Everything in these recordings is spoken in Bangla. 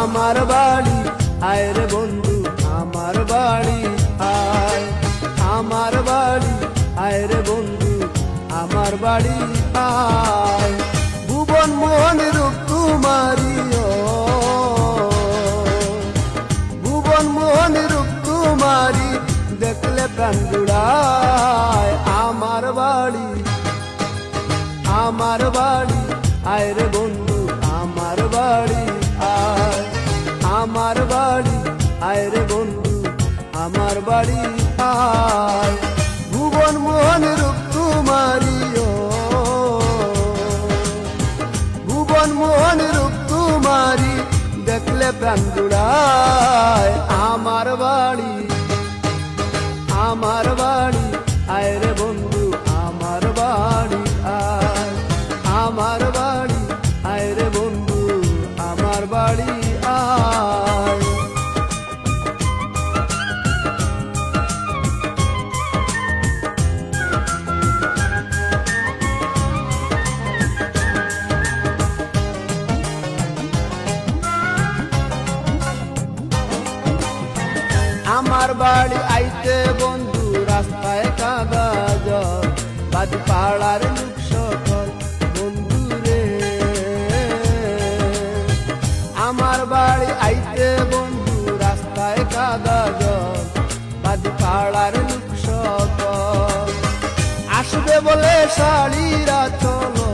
আমার বাড়ি আয় রে বন্ধু আমার বাড়ি আয়, আমার বাড়ি আয় রে বন্ধু আমার বাড়ি আয়। ভুবন মোহন রূপ তোমারি ভুবন মোহন রূপ তোমারি দেখলে প্রাণ জুড়ায়। আমার বাড়ি আমার বাড়ি আয় রে বন্ধু আমার বাড়ি আয়, আমার বাড়ি আয় রে বন্ধু আমার বাড়ি আয়। ভুবন মোহন রূপ তোমারি ভুবন মোহন রূপ তোমারি দেখলে প্রাণ জুড়ায়। আমার বাড়ি আমার বাড়ি আয় রে বন্ধু আমার বাড়ি আয়, আমার বাড়ি আয় রে বন্ধু আমার বাড়ি আয়। আমার বাড়ি আইতে বন্ধু রাস্তায় কাদা জল, বাদি পাড়ার লোক সকল বন্ধু রে। আমার বাড়ি আইতে বন্ধু রাস্তায় কাদা জল, বাদি পাড়ার লোক সকল আসবে বলে শাড়িরা চলো,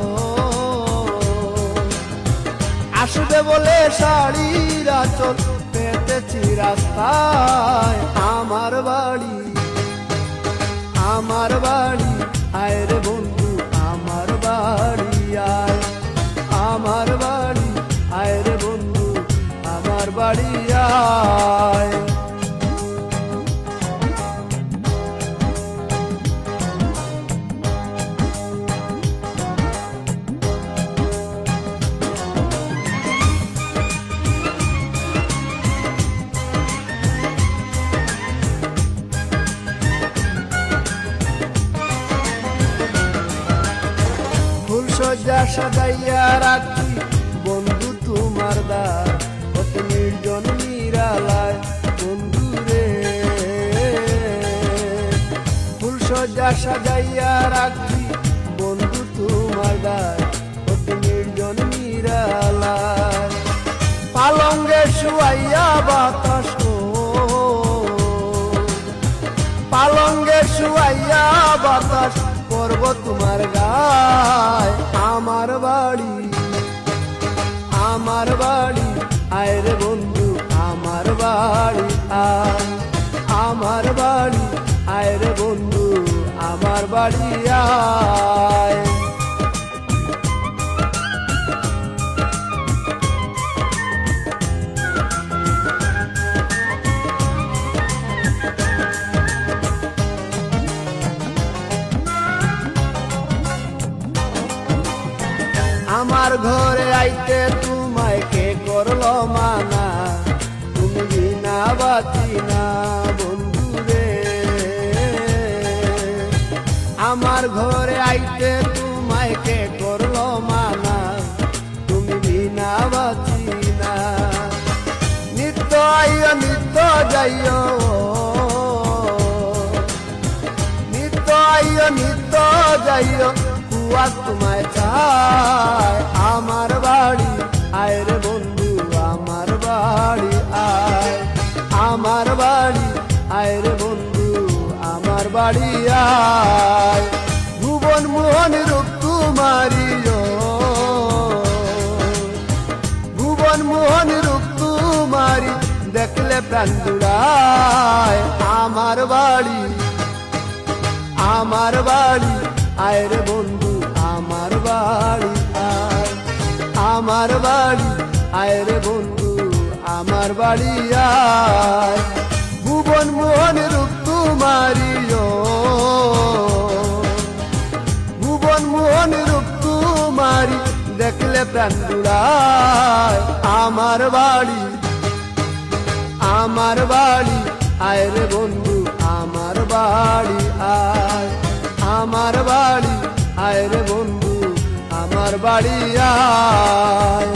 আসবে বলে শাড়িরা চল পেতেছি রাস্তায়। আমার বাড়ি আমার বাড়ি আয় রে বন্ধু আমার বাড়ি আয়, আমার বাড়ি আয় রে বন্ধু আমার বাড়ি আয়। সজ্জা সাজাইয়া রাখি বন্ধু তোমার দ্বার, কত নির্জন নিরালায় বন্ধু রে। ফুল সজ্জা সাজাইয়া রাখি বন্ধু তোমার দ্বার, কত নির্জন নিরালায়। পালঙ্গে শুয়াইয়া বাতাস পালঙ্গে শুয়াইয়া বাতাস করব তোমার গায়। আমার বাড়ি আমার বাড়ি আয় রে বন্ধু আমার বাড়ি আয়, আমার বাড়ি আয় রে বন্ধু আমার বাড়ি আয়। আমার ঘরে আইতে তোমায় কে করলো মানা, তুমি বিনা বাঁচি না বন্ধু রে। আমার ঘরে আইতে তোমায় কে করলো মানা, তুমি বিনা বাঁচি না। নিত্য আইও নিত্য যাইও, নিত্য আইও নিত্য যাইও কুয়া তোমায় চায়। আমার বাড়ি আয় রে বন্ধু আমার বাড়ি আয়, আমার বাড়ি আয় রে বন্ধু আমার বাড়ি আয়। ভুবন মোহন রূপ তোমারি ভুবন মোহন রূপ তোমারি দেখলে প্রাণ জুড়ায়। আমার বাড়ি আমার বাড়ি আয় রে বন্ধু আমার বাড়ি আয়, আমার বাড়ি আয় রে বন্ধু আমার বাড়ি আয়। ভুবন মোহন রূপ তোমারি ভুবন মোহন রূপ তোমারি দেখলে প্রাণ জুড়ায়। আমার বাড়ি আমার বাড়ি আয় রে বন্ধু আমার বাড়ি আয়, আমার বাড়ি আয় রে বন্ধু আমার বাড়ি আয়।